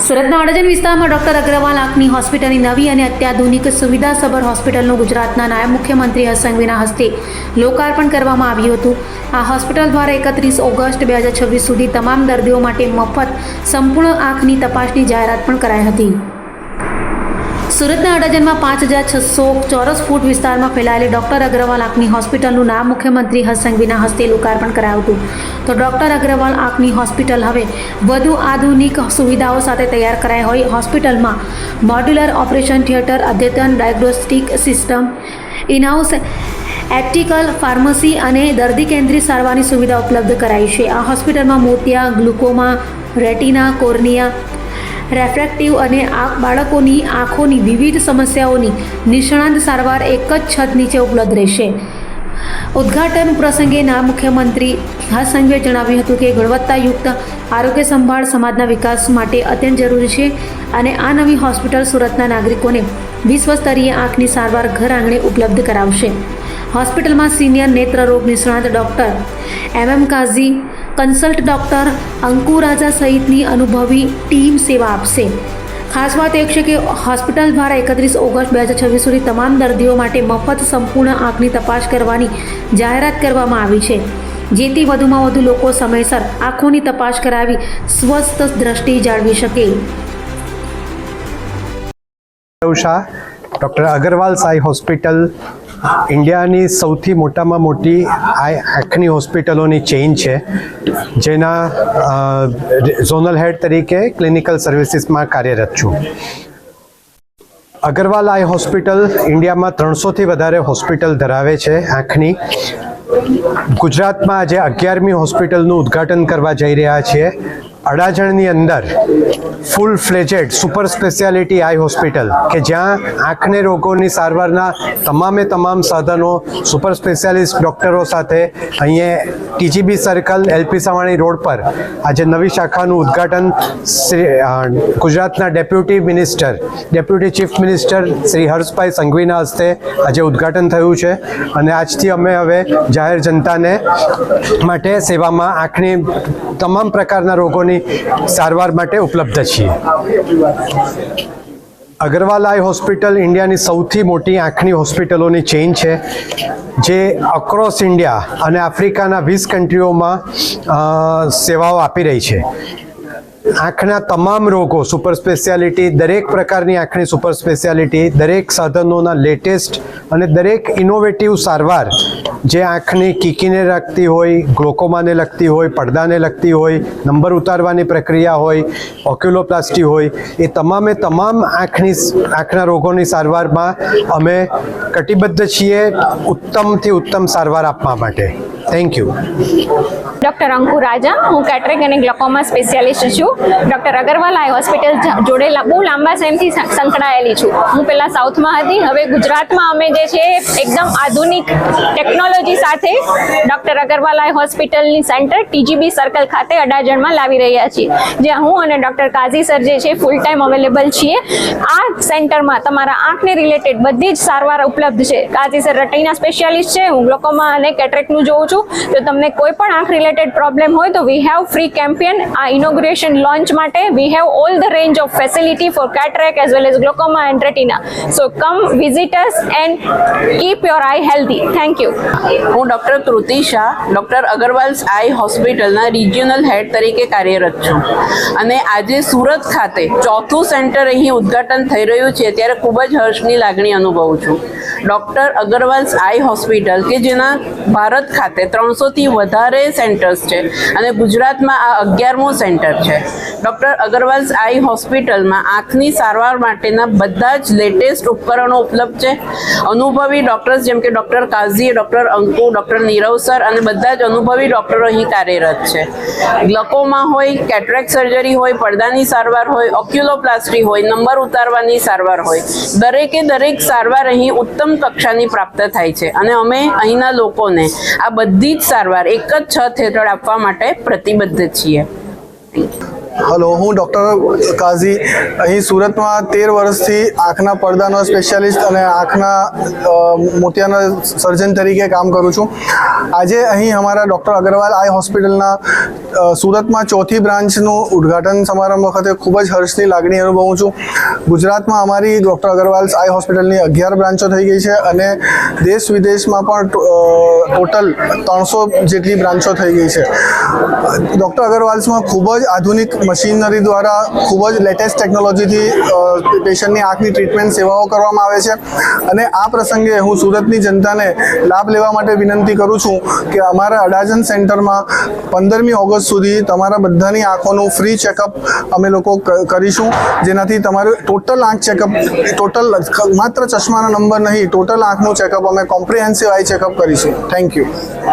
સુરતના અડાજણ વિસ્તારમાં ડોક્ટર અગ્રવાલ આંખની હોસ્પિટલની નવી અને અત્યાધુનિક સુવિધાસભર હોસ્પિટલનું ગુજરાતના નાયબ મુખ્યમંત્રી હર્ષ સંઘવીના હસ્તે લોકાર્પણ કરવામાં આવ્યું હતું। આ હોસ્પિટલ દ્વારા 31 ઓગસ્ટ 2026 સુધી તમામ દર્દીઓ માટે મફત સંપૂર્ણ આંખની તપાસની જાહેરાત પણ કરાઈ હતી। સુરતના અડાજણમાં 5600 ચોરસ ફૂટ વિસ્તારમાં ફેલાયેલી ડોક્ટર અગ્રવાલ આંખની હોસ્પિટલનું નામ મુખ્યમંત્રી હર્ષ સંઘવીના હસ્તે લોકાર્પણ કરાયું હતું। તો ડોક્ટર અગ્રવાલ આંખની હોસ્પિટલ હવે વધુ આધુનિક સુવિધાઓ સાથે તૈયાર કરાઈ હોય હોસ્પિટલમાં મોડ્યુલર ઓપરેશન થિયેટર, અદ્યતન ડાયગ્નોસ્ટિક સિસ્ટમ, ઇનહાઉસ એપ્ટિકલ ફાર્મસી અને દર્દી કેન્દ્રિત સારવારની સુવિધા ઉપલબ્ધ કરાઈ છે। આ હોસ્પિટલમાં મોતિયા, ગ્લુકોમા, રેટિના, કોર્નિયા, રેફ્રેક્ટિવ અને બાળકોની આંખોની વિવિધ સમસ્યાઓની નિષ્ણાંત સારવાર એક જ છત નીચે ઉપલબ્ધ રહેશે। ઉદ્ઘાટન પ્રસંગે નાયબ મુખ્યમંત્રી હર્ષ સંઘવીએ જણાવ્યું હતું કે ગુણવત્તાયુક્ત આરોગ્ય સંભાળ સમાજના વિકાસ માટે અત્યંત જરૂરી છે અને આ નવી હોસ્પિટલ સુરતના નાગરિકોને વિશ્વસ્તરીય આંખની સારવાર ઘર આંગણે ઉપલબ્ધ કરાવશે। હોસ્પિટલમાં સિનિયર નેત્રરોગ નિષ્ણાત ડૉક્ટર MM કાઝી, કન્સલ્ટ ડૉક્ટર અંકુ રાજા સહિતની અનુભવી ટીમ સેવા આપશે। ખાસ વાત એ છે કે હોસ્પિટલ દ્વારા 31 ઓગસ્ટ 2026 સુધી તમામ દર્દીઓ માટે મફત સંપૂર્ણ આંખની તપાસ કરવાની જાહેરાત કરવામાં આવી છે, જેથી વધુમાં વધુ લોકો સમયસર આંખોની તપાસ કરાવી સ્વસ્થ દ્રષ્ટિ જાળવી શકે। ડૉક્ટર અગ્રવાલ આઈ હોસ્પિટલ ઇન્ડિયાની સૌથી મોટામાં મોટી આંખની હોસ્પિટલોની ચેઇન છે, જેના ઝોનલ હેડ તરીકે ક્લિનિકલ સર્વિસીસમાં કાર્યરત છું। અગ્રવાલ આઈ હોસ્પિટલ ઇન્ડિયામાં 300થી વધારે હોસ્પિટલ ધરાવે છે આંખની। ગુજરાતમાં આજે 11મી હોસ્પિટલનું ઉદ્ઘાટન કરવા જઈ રહ્યા છીએ। અડાજણની અંદર ફૂલ ફ્લેજેડ સુપર સ્પેશિયાલિટી આઈ હોસ્પિટલ કે જ્યાં આંખને રોગોની સારવારના તમામ સાધનો સુપર સ્પેશિયાલિસ્ટ ડૉક્ટરો સાથે અહીંયા TGB circle LP Savani road પર આજે નવી શાખાનું ઉદ્ઘાટન ગુજરાતના deputy chief minister Shri Harshbhai સંઘવીના હસ્તે આજે ઉદ્ઘાટન થયું છે અને આજથી અમે હવે જાહેર જનતાને માટે સેવામાં આંખની તમામ પ્રકારના રોગોની સારવાર માટે ઉપલબ્ધ છીએ। અગ્રવાલ આઈ હોસ્પિટલ ઇન્ડિયાની સૌથી મોટી આંખની હોસ્પિટલોની ચેઇન છે, જે અક્રોસ ઇન્ડિયા અને આફ્રિકાના 20 કન્ટ્રીઓમાં સેવાઓ આપી રહી છે। આંખના તમામ રોગો સુપર સ્પેશિયાલિટી, દરેક પ્રકારની આંખની સુપર સ્પેશિયાલિટી, દરેક સાધનોના લેટેસ્ટ અને દરેક ઇનોવેટિવ સારવાર જે આંખની કીકીને લગતી હોય, ગ્લોકોમાને લગતી હોય, પડદાને લગતી હોય, નંબર ઉતારવાની પ્રક્રિયા હોય, ઓક્યુલોપ્લાસ્ટી હોય, એ તમામ આંખના રોગોની સારવારમાં અમે કટિબદ્ધ છીએ ઉત્તમથી ઉત્તમ સારવાર આપવા માટે। Thank you. ડૉક્ટર અંકુ રાજા, હું કેટરેક્ટ અને ગ્લોકોમા સ્પેશિયાલિસ્ટ છું। ડૉક્ટર અગ્રવાલ આઈ હોસ્પિટલ જોડે બહુ લાંબા સમયથી સંકળાયેલી છું। હું પહેલાં સાઉથમાં હતી, હવે ગુજરાતમાં અમે જે છે એકદમ આધુનિક ટેકનોલોજી સાથે ડૉક્ટર અગ્રવાલ આઈ હોસ્પિટલની સેન્ટર TGB સર્કલ ખાતે અડાજણમાં લાવી રહ્યા છીએ, જ્યાં હું અને ડૉક્ટર કાઝી સર જે છે ફૂલ ટાઈમ અવેલેબલ છીએ। આ સેન્ટરમાં તમારા આંખને રિલેટેડ બધી જ સારવાર ઉપલબ્ધ છે। કાઝી સર રેટિના સ્પેશિયાલિસ્ટ છે, હું ગ્લોકોમા અને કેટરેક્ટનું જોઉં છું। તો તમને કોઈ પણ આંખ રિલેટેડ પ્રોબ્લેમ હોય તો વી હેવ ફ્રી કેમ્પેન આ ઇનોગ્રેશન લોન્ચ માટે। We have all the range of facility for cataract as well as glaucoma and retina. So come visit us and keep your eye healthy. Thank you. હું doctor Kriti Shah, doctor Agarwal eye હોસ્પિટલના regional હેડ તરીકે કાર્યરત છું અને આજે સુરત ખાતે 4થું centre અહીં ઉદ્ઘાટન થઈ રહ્યું છે ત્યારે ખૂબ જ હર્ષની લાગણી અનુભવું છું। ડૉક્ટર અગ્રવાલ આઈ હોસ્પિટલ કે જેના ભારત ખાતે 300થી વધારે સેન્ટર્સ છે અને ગુજરાતમાં આ 11મું સેન્ટર છે। ડૉક્ટર અગ્રવાલ આઈ હોસ્પિટલમાં આંખની સારવાર માટેના બધા જ લેટેસ્ટ ઉપકરણો ઉપલબ્ધ છે। અનુભવી ડૉક્ટર્સ જેમ કે ડૉક્ટર કાઝી, ડૉક્ટર અંકુ, ડૉક્ટર નીરવ સર અને બધા જ અનુભવી ડૉક્ટરો અહીં કાર્યરત છે। ગ્લોકોમા હોય, કેટરેક્ટ સર્જરી હોય, પડદાની સારવાર હોય, ઓક્યુલોપ્લાસ્ટી હોય, નંબર ઉતારવાની સારવાર હોય, દરેક સારવાર અહીં ઉત્તમ કક્ષાની પ્રાપ્ત થાય છે અને અમે અહીંના લોકોને આ બધી જ સારવાર એક જ છત હેઠળ આપવા માટે પ્રતિબદ્ધ છીએ। હલો, હું ડૉક્ટર કાઝી અહીં સુરતમાં 13 વર્ષથી આંખના પડદાનો સ્પેશિયાલિસ્ટ અને આંખના મોતિયાના સર્જન તરીકે કામ કરું છું. આજે અહીં અમારા ડૉક્ટર અગ્રવાલ આઈ હોસ્પિટલના સુરતમાં 4થી બ્રાન્ચનું ઉદ્ઘાટન સમારંભ વખતે ખૂબ જ હર્ષની લાગણી અનુભવું છું. ગુજરાતમાં અમારી ડૉક્ટર અગ્રવાલ આઈ હોસ્પિટલની 11 બ્રાન્ચો થઈ ગઈ છે અને દેશ વિદેશમાં પણ ટોટલ 300 જેટલી બ્રાન્ચો થઈ ગઈ છે. ડૉક્ટર અગ્રવાલ્સમાં ખૂબ જ આધુનિક મશીનરી દ્વારા ખૂબ જ લેટેસ્ટ ટેકનોલોજીથી પેશન્ટની આંખની ટ્રીટમેન્ટ સેવાઓ કરવામાં આવે છે અને આ પ્રસંગે હું સુરતની જનતાને લાભ લેવા માટે વિનંતી કરું છું કે અમારા અડાજણ સેન્ટરમાં 15મી ઓગસ્ટ સુધી તમારા બધાની આંખોનું ફ્રી ચેકઅપ અમે લોકો કરીશું, જેનાથી તમારું ટોટલ આંખ ચેકઅપ, ટોટલ માત્ર ચશ્માનો નંબર નહીં, ટોટલ આંખનું ચેકઅપ અમે કોમ્પ્રિહેન્સિવ આઈ ચેકઅપ કરીશું. Thank you.